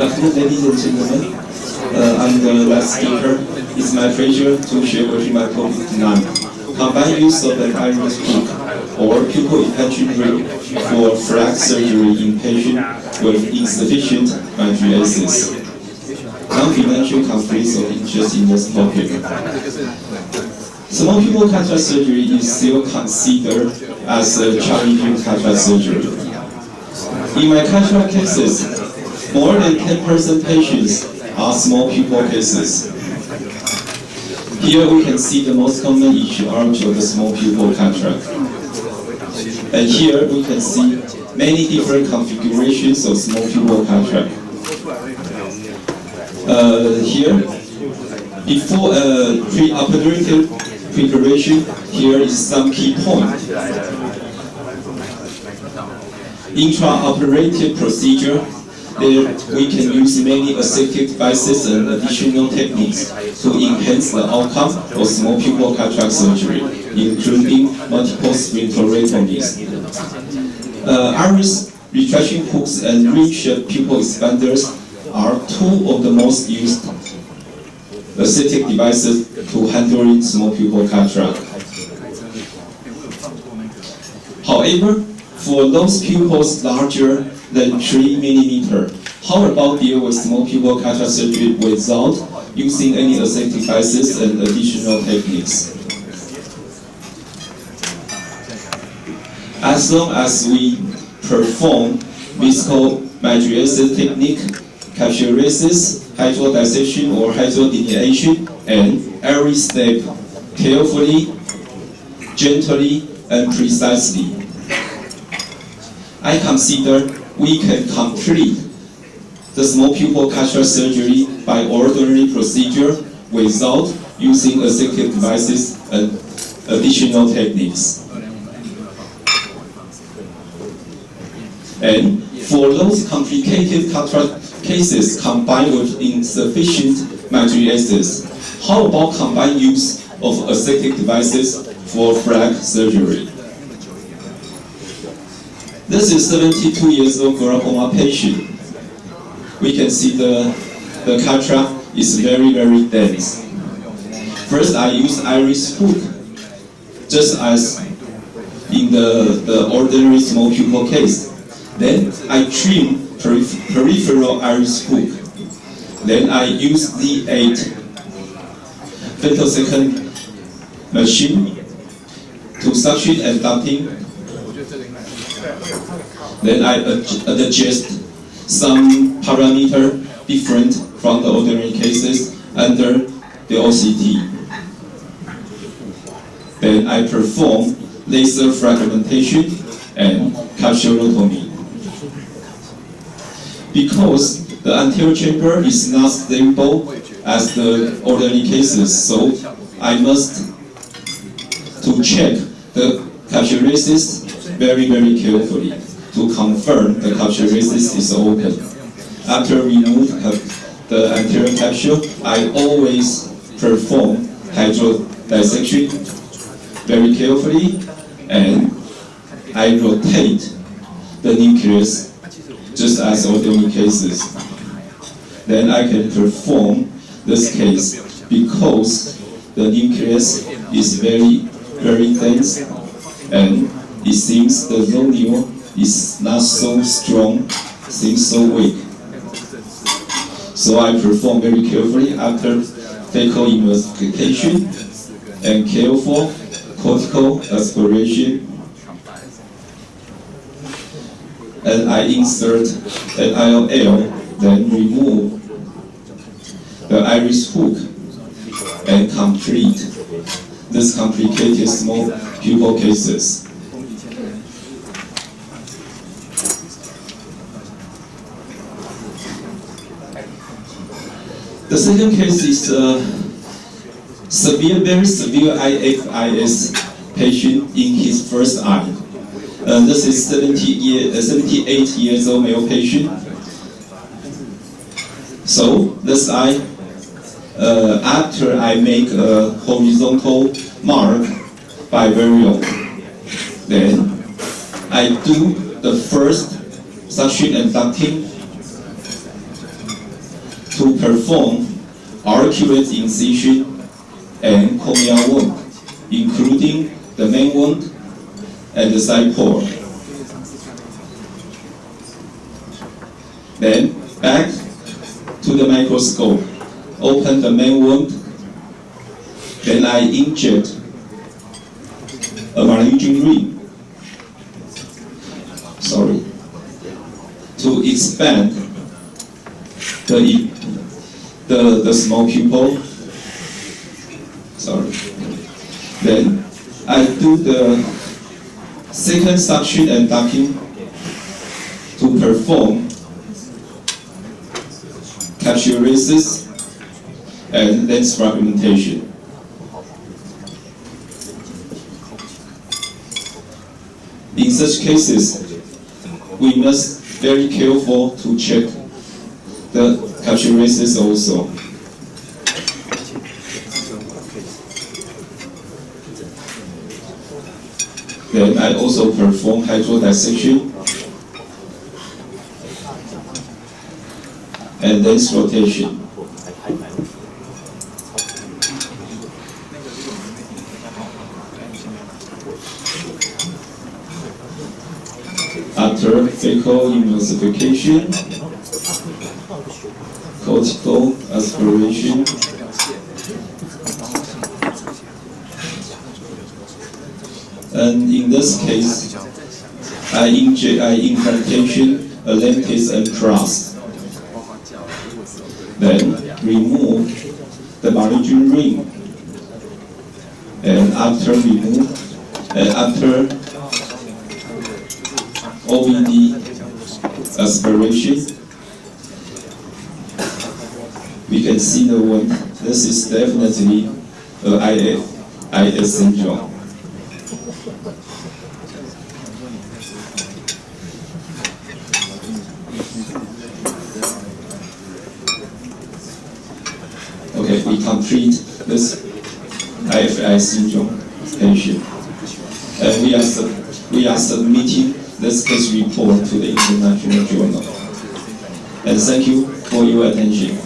afternoon, ladies and gentlemen. I'm the last speaker. It's my pleasure to share with you my topic tonight. Combined use of an iris hook or pupil expansion ring for flap surgery in patients with insufficient mydriasis. Non-financial conflicts of interest in this topic. Small pupil cataract surgery is still considered as a challenging cataract surgery. In my cataract cases, more than 10% patients are small pupil cases. Here we can see the most common issue arch of the small pupil cataract. And here we can see many different configurations of small pupil cataract. Here, before pre-operative preparation, here is some key points. Intraoperative procedure, there we can use many assistive devices and additional techniques to enhance the outcome of small pupil cataract surgery, including multiple sphincterotomies. Iris retraction hooks and ring-shaped pupil expanders are two of the most used assistive devices to handle small pupil cataract. However, for those pupils larger than 3 mm, how about deal with small pupil cataract surgery without using any assistive devices and additional techniques? As long as we perform visco mydriasis technique, capsularis, hydrodissection or hydrodelineation, and every step carefully, gently, and precisely, I consider we can complete the small pupil cataract surgery by ordinary procedure without using assistive devices and additional techniques. And for those complicated cataract cases combined with insufficient mydriasis, how about combined use of assistive devices for flap surgery? This is 72 years old glaucoma patient. We can see the cataract is very, very dense. First, I use iris hook, just as in the ordinary small pupil case. Then I trim peripheral iris hook. Then I use D8 femtosecond machine to suction and ducting. Then I adjust some parameter different from the ordinary cases under the OCT. Then I perform laser fragmentation and capsulotomy. Because the anterior chamber is not stable as the ordinary cases, so I must to check the capsularis very, very carefully to confirm the capsularis is open. After remove the anterior capsule, I always perform hydrodissection very carefully, and I rotate the nucleus just as ordinary cases. Then I can perform this case because the nucleus is very, very dense, and it seems the zonule is not so strong, seems so weak. So I perform very carefully after fecal investigation and careful cortical aspiration. And I insert an IOL, then remove the iris hook and complete this complicated small pupil cases. The second case is a very severe IFIS patient in his first eye. This is 78 years old male patient. So this eye, after I make a horizontal mark by variable, then I do the first suction and ducting to perform accurate incision and corneal wound, including the main wound and the side pore. Then back to the microscope, open the main wound. Then I inject a malign ring. To expand the small pupil. Then I do the second suction and docking to perform capsularization and lens fragmentation. In such cases, we must very careful to check the capsularization also. Then I also perform hydrodissection and lens rotation. After fecal emulsification, cortical aspiration, and in this case, I implantation a lentis and crust. Then remove the malign ring, and after OVD aspiration, we can see the wound. This is definitely IS syndrome. Okay, we complete this IFI syndrome patient, and we are submitting this case report to the international journal. And thank you for your attention.